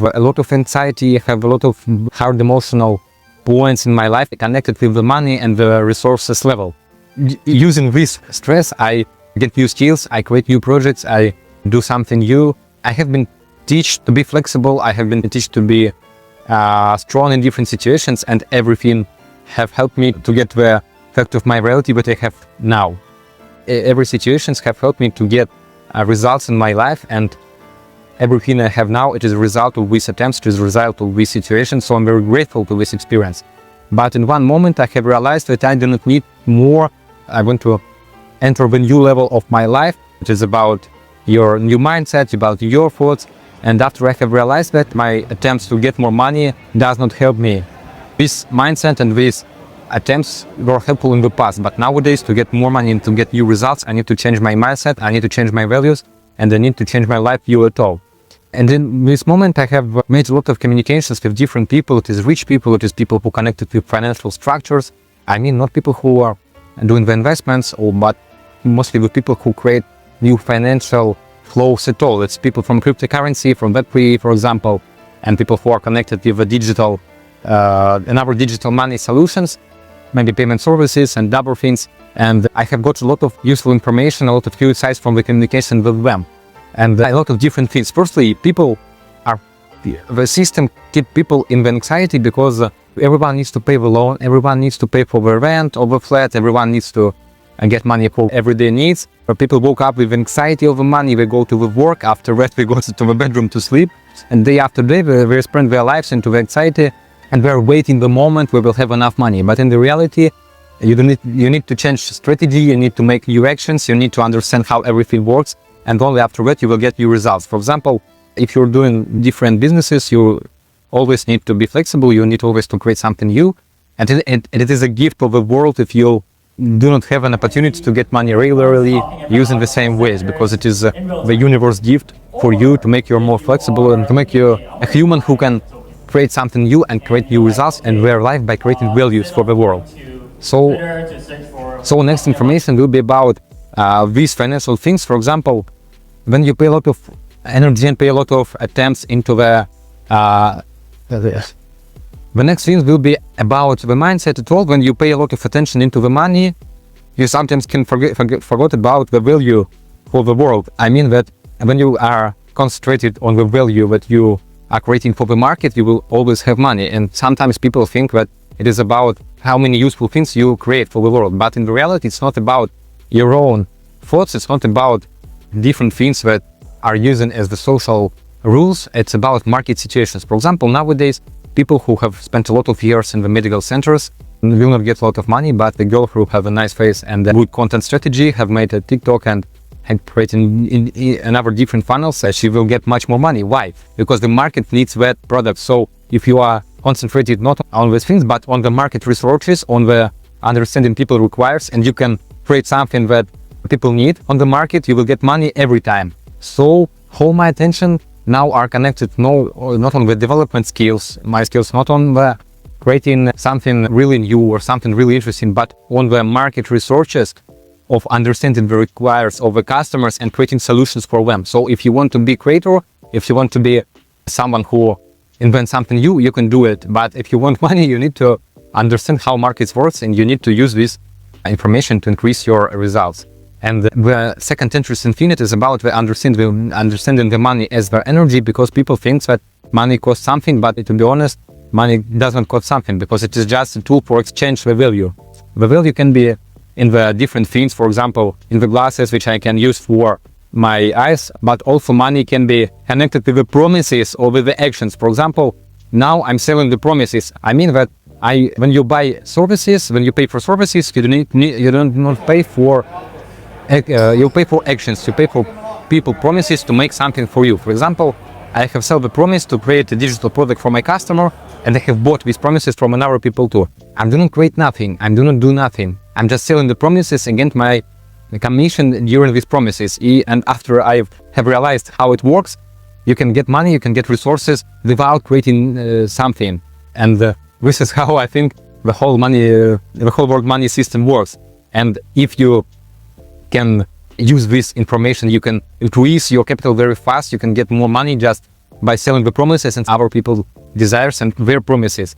a lot of anxiety, I have a lot of hard emotional points in my life connected with the money and the resources level. Using this stress, I get new skills, I create new projects, I do something new. I have been taught to be flexible, I have been taught to be strong in different situations, and everything have helped me to get the fact of my reality that I have now. Every situations have helped me to get results in my life, and everything I have now, it is a result of these attempts, it is a result of these situations, so I'm very grateful to this experience. But in one moment I have realized that I do not need more. I want to enter the new level of my life. It is about your new mindset, about your thoughts, and after I have realized that my attempts to get more money does not help me. This mindset and these attempts were helpful in the past, but nowadays to get more money and to get new results, I need to change my mindset, I need to change my values, and I need to change my life view at all. And in this moment I have made a lot of communications with different people. It is rich people, it is people who connected with financial structures. I mean, not people who are doing the investments, but mostly with people who create new financial flows at all. It's people from cryptocurrency, from Web3, for example, and people who are connected with the digital, and other digital money solutions, maybe payment services and other things. And I have got a lot of useful information, a lot of insights from the communication with them. And a lot of different things. Firstly, the system keep people in the anxiety because everyone needs to pay the loan, everyone needs to pay for the rent of the flat, everyone needs to get money for everyday needs. But people woke up with anxiety over money, they go to the work, after that they go to the bedroom to sleep, and day after day they spend their lives into the anxiety, and they're waiting the moment we will have enough money. But in the reality, you need to change strategy, you need to make new actions, you need to understand how everything works, and only after that you will get new results. For example, if you're doing different businesses, you always need to be flexible, you need always to create something new, and it is a gift of the world if you do not have an opportunity to get money regularly using the same ways, because it is the universe gift for you to make you more flexible and to make you a human who can create something new and create new results and their life by creating values for the world. So next information will be about these financial things. For example, when you pay a lot of energy and pay a lot of attempts into the next things will be about the mindset at all. When you pay a lot of attention into the money, you sometimes can forget about the value for the world. I mean that when you are concentrated on the value that you are creating for the market, you will always have money. And sometimes people think that it is about how many useful things you create for the world. But in reality, it's not about your own thoughts. It's not about different things that are using as the social rules. It's about market situations. For example, nowadays, people who have spent a lot of years in the medical centers will not get a lot of money, but the girl who have a nice face and a good content strategy have made a TikTok and creating in another different funnels, she will get much more money. Why? Because the market needs that product. So if you are concentrated not on these things, but on the market resources, on the understanding people requires, and you can create something that people need on the market, you will get money every time. So all my attention now are connected not on the development skills, my skills, not on the creating something really new or something really interesting, but on the market resources of understanding the requires of the customers and creating solutions for them. So if you want to be a creator, if you want to be someone who invents something new, you can do it. But if you want money, you need to understand how markets works, and you need to use this information to increase your results. And the second interesting thing is about the understanding the money as their energy, because people think that money costs something, but to be honest, money doesn't cost something, because it is just a tool for exchange the value. The value can be in the different things, for example, in the glasses which I can use for my eyes, but also money can be connected with the promises or with the actions. For example, now I'm selling the promises. I mean that when you buy services, when you pay for services, you don't pay for you pay for actions, you pay for people promises to make something for you. For example, I have sold the promise to create a digital product for my customer, and I have bought these promises from another people too. I do not create nothing, I do not do nothing. I'm just selling the promises and get my commission during these promises. And after I have realized how it works, you can get money, you can get resources without creating something. And this is how I think the whole world money system works. And if you can use this information, you can increase your capital very fast, you can get more money just by selling the promises and other people's desires and their promises.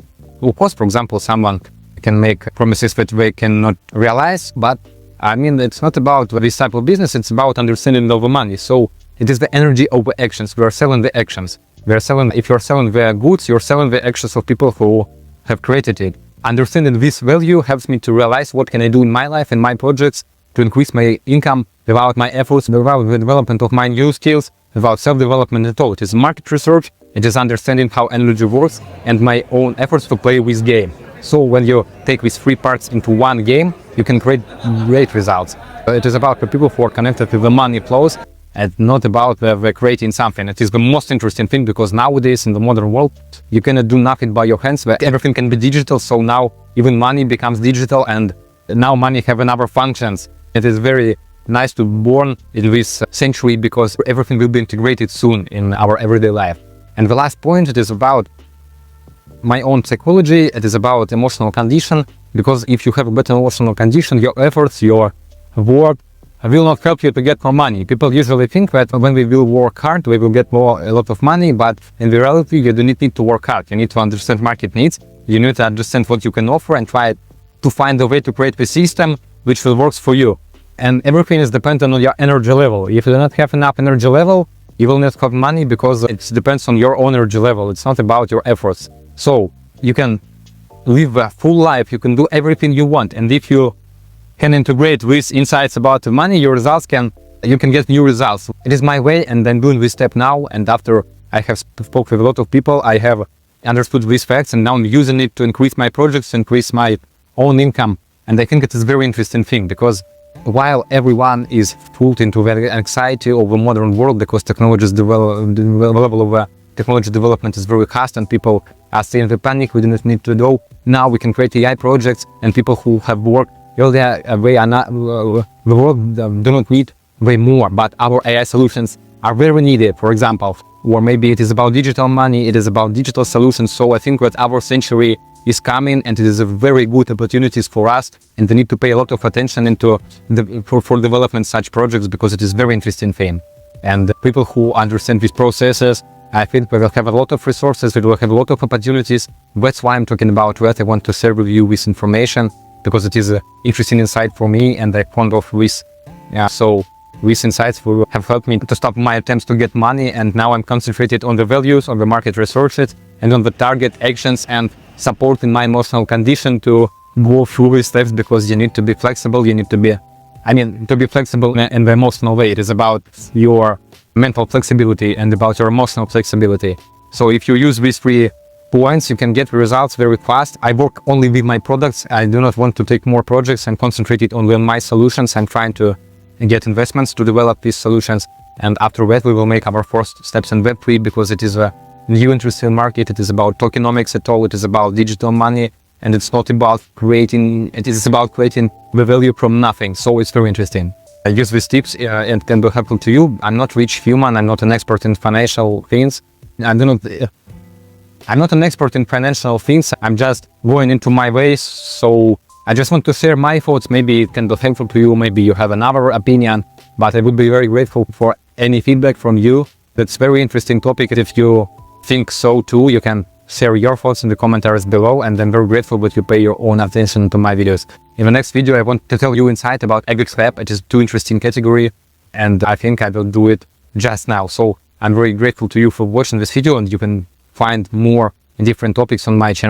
Of course, for example, someone can make promises that they cannot realize, but I mean, it's not about this type of business, it's about understanding of the money. So it is the energy of the actions. We are selling the actions. We are selling, if you're selling the goods, you're selling the actions of people who have created it. Understanding this value helps me to realize what can I do in my life and my projects to increase my income without my efforts, without the development of my new skills, without self-development at all. It is market research, it is understanding how energy works and my own efforts to play this game. So when you take these three parts into one game, you can create great results. It is about the people who are connected with the money flows and not about creating something. It is the most interesting thing because nowadays in the modern world, you cannot do nothing by your hands. Everything can be digital. So now even money becomes digital and now money have another functions. It is very nice to be born in this century because everything will be integrated soon in our everyday life. And the last point, it is about my own psychology. It is about emotional condition, because if you have a better emotional condition, your efforts, your work will not help you to get more money. People usually think that when we will work hard, we will get a lot of money, but in reality, you do not need to work hard. You need to understand market needs. You need to understand what you can offer and try to find a way to create the system which will work for you. And everything is dependent on your energy level. If you do not have enough energy level, you will not have money because it depends on your own energy level. It's not about your efforts. So you can live a full life, you can do everything you want. And if you can integrate these insights about the money, you can get new results. It is my way, and I'm doing this step now. And after I have spoke with a lot of people, I have understood these facts, and now I'm using it to increase my projects, increase my own income. And I think it is a very interesting thing, because while everyone is pulled into the anxiety of the modern world, because the level of technology development is very fast and people are still in the panic, we do not need to know. Now we can create AI projects, and people who have worked earlier, the world do not need way more, but our AI solutions are very needed, for example. Or maybe it is about digital money, it is about digital solutions. So I think that our century is coming, and it is a very good opportunities for us, and they need to pay a lot of attention into for development such projects, because it is very interesting thing. And people who understand these processes, I think we will have a lot of resources, we will have a lot of opportunities. That's why I'm talking about that. I want to share with you this information, because it is an interesting insight for me, and I found of this. So these insights will have helped me to stop my attempts to get money, and now I'm concentrated on the values, on the market researches, and on the target actions, and supporting my emotional condition to go through these steps, because you need to be flexible, you need to be, to be flexible in the emotional way. It is about your mental flexibility and about your emotional flexibility. So if you use these 3 points, you can get results very fast. I work only with my products. I do not want to take more projects and concentrate it only on my solutions. I'm trying to get investments to develop these solutions. And after that, we will make our first steps in Web3, because it is a new interesting market. It is about tokenomics at all. It is about digital money, and it's not about creating, it is about creating the value from nothing. So it's very interesting. I use these tips and can be helpful to you. I'm not rich human. I'm not an expert in financial things. I'm not an expert in financial things. I'm just going into my ways. So I just want to share my thoughts. Maybe it can be helpful to you. Maybe you have another opinion, but I would be very grateful for any feedback from you. That's a very interesting topic. If you think so too, you can share your thoughts in the commentaries below, and I'm very grateful that you pay your own attention to my videos. In the next video, I want to tell you insight about EGX. It is too interesting category, and I think I will do it just now. So I'm very grateful to you for watching this video, and you can find more different topics on my channel.